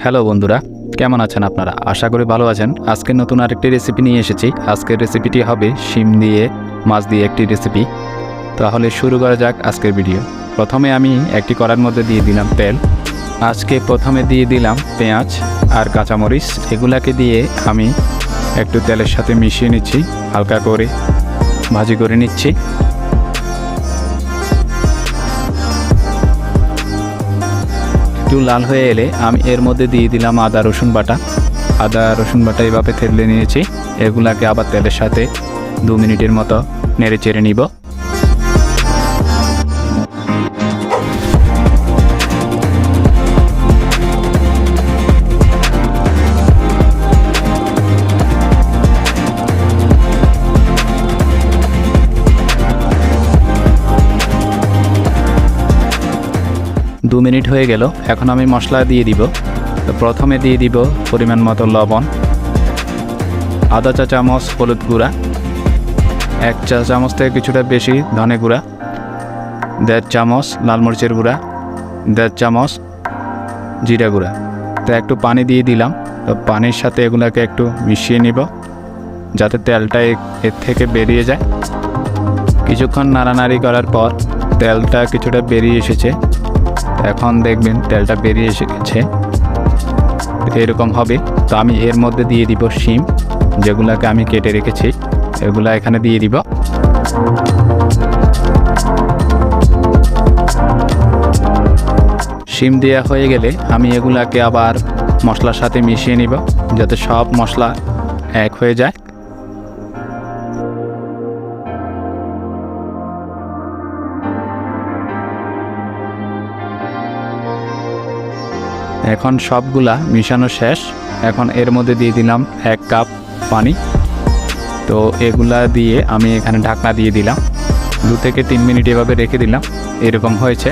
Hello বন্ধুরা, কেমন আছেন আপনারা? আশা করি ভালো আছেন। আজকে নতুন আরেকটি রেসিপি নিয়ে এসেছি। আজকের রেসিপিটি হবে শিম দিয়ে মাছ দিয়ে একটি রেসিপি। তাহলে শুরু করা যাক আজকের ভিডিও। প্রথমে আমি একটি কড়াইয়ের মধ্যে দিয়ে দিলাম তেল। আজকে প্রথমে দিয়ে দিলাম পেঁয়াজ আর কাঁচামরিচ। এগুলাকে দিয়ে আমি একটু তেলের সাথে মিশিয়ে নিচ্ছি, হালকা করে ভাজি করে নিচ্ছি। একটু লাল হয়ে এলে আমি এর মধ্যে দিয়ে দিলাম আদা রসুন বাটা এইভাবে থেতলে নিয়েছি। এগুলাকে আবার তেলের সাথে 2 মিনিটের মতো নেড়ে চেড়ে নিব। দু মিনিট হয়ে গেল। এখন আমি মশলা দিয়ে দিব। তো প্রথমে দিয়ে দিব পরিমাণ মতো লবণ, আধা চা চামচ হলুদ গুঁড়া, 1 চা চামচ থেকে কিছুটা বেশি ধনে গুঁড়া, 1.5 চামচ লাল মরিচের গুঁড়া, 1.5 চামচ জিরা গুঁড়া। তো একটু পানি দিয়ে দিলাম। তো পানির সাথে এগুলোকে একটু মিশিয়ে নিব যাতে তেলটা এর থেকে বেরিয়ে যায়। কিছুক্ষণ নাড়ানাড়ি করার পর তেলটা কিছুটা বেরিয়ে এসেছে। এখন দেখবেন তেলটা বেরিয়ে এসেছে, এরকম হবে। তো আমি এর মধ্যে দিয়ে দিব শিম, যেগুলোকে আমি কেটে রেখেছি। এগুলো এখানে দিয়ে দিব। শিম দেওয়া হয়ে গেলে আমি এগুলাকে আবার মশলার সাথে মিশিয়ে নিব যাতে সব মশলা এক হয়ে যায়। এখন সবগুলা মিশানো শেষ। এখন এর মধ্যে দিয়ে দিলাম 1 কাপ পানি। তো এগুলা দিয়ে আমি এখানে ঢাকনা দিয়ে দিলাম। 2 থেকে 3 মিনিট এভাবে রেখে দিলাম। এরকম হয়েছে।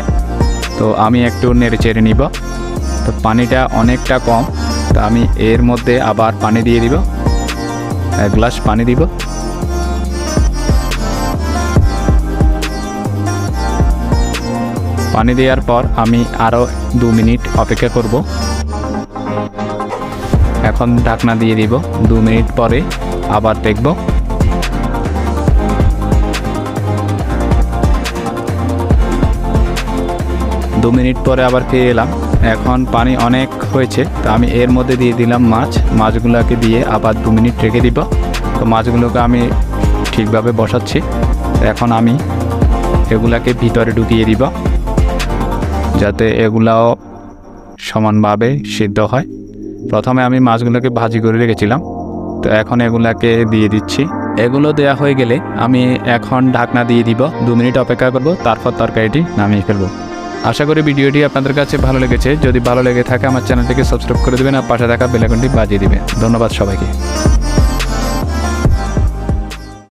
তো আমি একটু নেড়ে চেড়ে নিব। তো পানিটা অনেকটা কম। তো আমি এর মধ্যে আবার পানি দিয়ে দিব, 1 গ্লাস পানি দিব। পানি দেওয়ার পর আমি আরও 2 মিনিট অপেক্ষা করব। এখন ঢাকনা দিয়ে দিব। 2 মিনিট পরে আবার দেখব। 2 মিনিট পরে আবার ফিরে এলাম। এখন পানি অনেক হয়েছে। তো আমি এর মধ্যে দিয়ে দিলাম মাছগুলোকে দিয়ে আবার 2 মিনিট রেখে দিব। তো মাছগুলোকে আমি ঠিকভাবে বসাচ্ছি। এখন আমি এগুলাকে ভিতরে ঢুকিয়ে দিব যাতে এগুলাও সমানভাবে সিদ্ধ হয়। প্রথমে আমি মাছগুলোকে ভাজি করে রেখেছিলাম। তো এখন এগুলাকে দিয়ে দিচ্ছি। এগুলো দেয়া হয়ে গেলে আমি এখন ঢাকনা দিয়ে দিব। 2 মিনিট অপেক্ষা করব, তারপর তরকারিটি নামিয়ে ফেলব। আশা করি ভিডিওটি আপনাদের কাছে ভালো লেগেছে। যদি ভালো লেগে থাকে আমার চ্যানেলটিকে সাবস্ক্রাইব করে দেবেন আর পাশে থাকা বেল আইকনটি বাজিয়ে দিবেন। ধন্যবাদ সবাইকে।